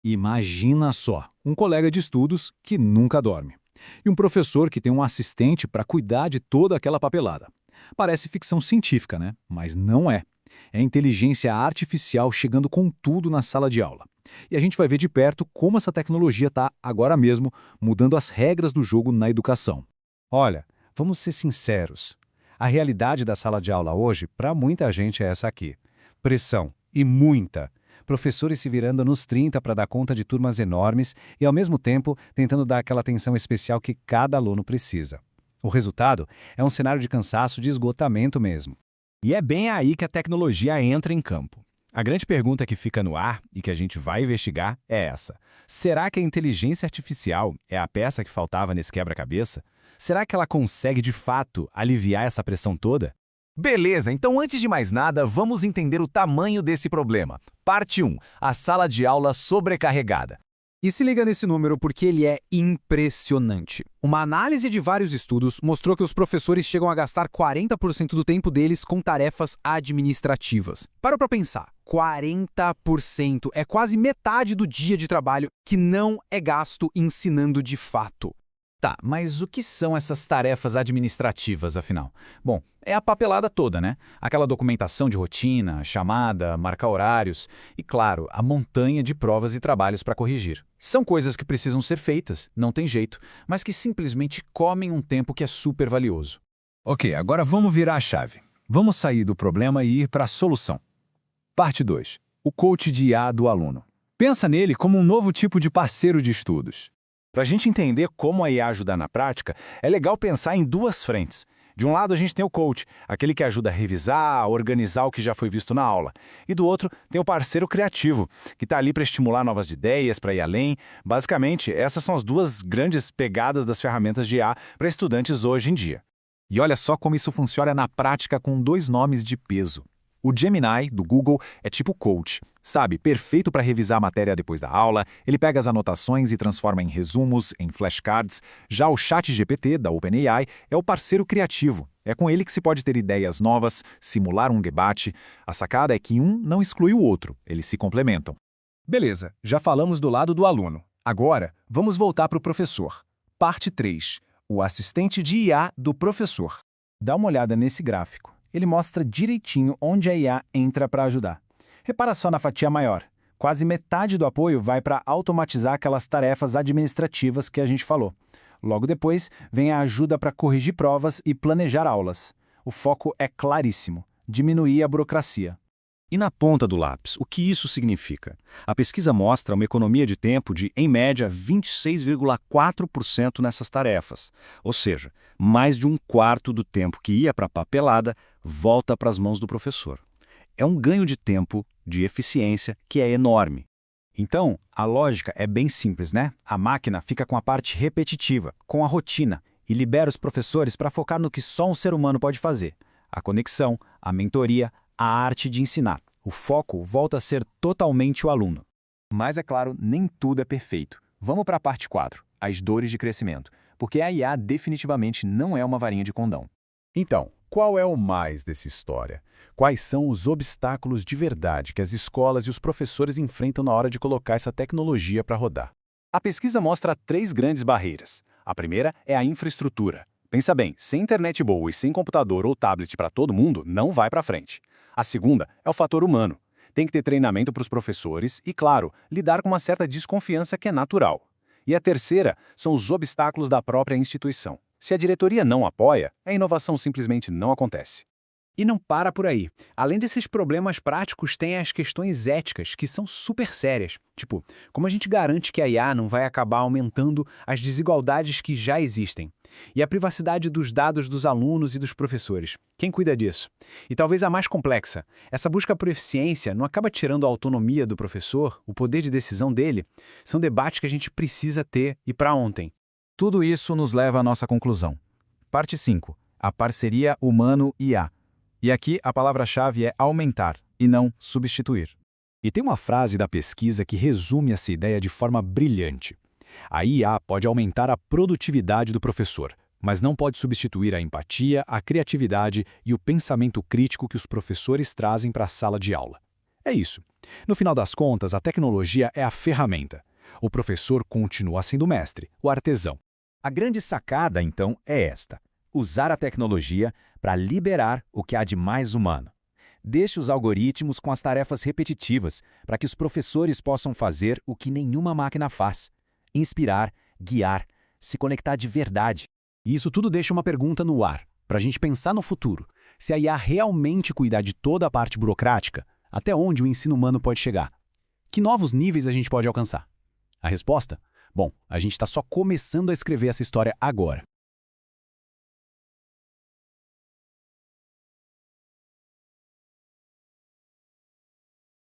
Imagina só, um colega de estudos que nunca dorme. E um professor que tem um assistente para cuidar de toda aquela papelada. Parece ficção científica, né? Mas não é. É inteligência artificial chegando com tudo na sala de aula. E a gente vai ver de perto como essa tecnologia está, agora mesmo, mudando as regras do jogo na educação. Olha, vamos ser sinceros. A realidade da sala de aula hoje, para muita gente, é essa aqui. Pressão, e muita. Professores se virando nos 30 para dar conta de turmas enormes e, ao mesmo tempo, tentando dar aquela atenção especial que cada aluno precisa. O resultado é um cenário de cansaço, de esgotamento mesmo. E é bem aí que a tecnologia entra em campo. A grande pergunta que fica no ar e que a gente vai investigar é essa. Será que a inteligência artificial é a peça que faltava nesse quebra-cabeça? Será que ela consegue, de fato, aliviar essa pressão toda? Beleza, então antes de mais nada, vamos entender o tamanho desse problema. Parte 1. A sala de aula sobrecarregada. E se liga nesse número porque ele é impressionante. Uma análise de vários estudos mostrou que os professores chegam a gastar 40% do tempo deles com tarefas administrativas. Para pra pensar, 40% é quase metade do dia de trabalho que não é gasto ensinando de fato. Tá, mas o que são essas tarefas administrativas, afinal? Bom, é a papelada toda, né? Aquela documentação de rotina, chamada, marcar horários e, claro, a montanha de provas e trabalhos para corrigir. São coisas que precisam ser feitas, não tem jeito, mas que simplesmente comem um tempo que é super valioso. Ok, agora vamos virar a chave. Vamos sair do problema e ir para a solução. Parte 2. O coach de IA do aluno. Pensa nele como um novo tipo de parceiro de estudos. Para a gente entender como a IA ajuda na prática, é legal pensar em duas frentes. De um lado, a gente tem o coach, aquele que ajuda a revisar, a organizar o que já foi visto na aula. E do outro, tem o parceiro criativo, que está ali para estimular novas ideias, para ir além. Basicamente, essas são as duas grandes pegadas das ferramentas de IA para estudantes hoje em dia. E olha só como isso funciona na prática com dois nomes de peso. O Gemini, do Google, é tipo coach, sabe? Perfeito para revisar a matéria depois da aula, ele pega as anotações e transforma em resumos, em flashcards. Já o ChatGPT, da OpenAI, é o parceiro criativo. É com ele que se pode ter ideias novas, simular um debate. A sacada é que um não exclui o outro, eles se complementam. Beleza, já falamos do lado do aluno. Agora, vamos voltar para o professor. Parte 3. O assistente de IA do professor. Dá uma olhada nesse gráfico. Ele mostra direitinho onde a IA entra para ajudar. Repara só na fatia maior. Quase metade do apoio vai para automatizar aquelas tarefas administrativas que a gente falou. Logo depois, vem a ajuda para corrigir provas e planejar aulas. O foco é claríssimo: diminuir a burocracia. E na ponta do lápis, o que isso significa? A pesquisa mostra uma economia de tempo de, em média, 26,4% nessas tarefas. Ou seja, mais de um quarto do tempo que ia para a papelada volta para as mãos do professor. É um ganho de tempo, de eficiência, que é enorme. Então, a lógica é bem simples, né? A máquina fica com a parte repetitiva, com a rotina, e libera os professores para focar no que só um ser humano pode fazer: a conexão, a mentoria, a arte de ensinar. O foco volta a ser totalmente o aluno. Mas, é claro, nem tudo é perfeito. Vamos para a parte 4, as dores de crescimento, porque a IA definitivamente não é uma varinha de condão. Então, qual é o mais dessa história? Quais são os obstáculos de verdade que as escolas e os professores enfrentam na hora de colocar essa tecnologia para rodar? A pesquisa mostra 3 grandes barreiras. A primeira é a infraestrutura. Pensa bem, sem internet boa e sem computador ou tablet para todo mundo, não vai para frente. A segunda é o fator humano. Tem que ter treinamento para os professores e, claro, lidar com uma certa desconfiança que é natural. E a terceira são os obstáculos da própria instituição. Se a diretoria não apoia, a inovação simplesmente não acontece. E não para por aí. Além desses problemas práticos, tem as questões éticas, que são super sérias. Tipo, como a gente garante que a IA não vai acabar aumentando as desigualdades que já existem? E a privacidade dos dados dos alunos e dos professores? Quem cuida disso? E talvez a mais complexa, essa busca por eficiência não acaba tirando a autonomia do professor, o poder de decisão dele? São debates que a gente precisa ter e para ontem. Tudo isso nos leva à nossa conclusão. Parte 5. A parceria humano-IA. E aqui a palavra-chave é aumentar, e não substituir. E tem uma frase da pesquisa que resume essa ideia de forma brilhante. A IA pode aumentar a produtividade do professor, mas não pode substituir a empatia, a criatividade e o pensamento crítico que os professores trazem para a sala de aula. É isso. No final das contas, a tecnologia é a ferramenta. O professor continua sendo o mestre, o artesão. A grande sacada, então, é esta: usar a tecnologia para liberar o que há de mais humano. Deixe os algoritmos com as tarefas repetitivas, para que os professores possam fazer o que nenhuma máquina faz: inspirar, guiar, se conectar de verdade. E isso tudo deixa uma pergunta no ar, para a gente pensar no futuro. Se a IA realmente cuidar de toda a parte burocrática, até onde o ensino humano pode chegar? Que novos níveis a gente pode alcançar? A resposta? Bom, a gente está só começando a escrever essa história agora.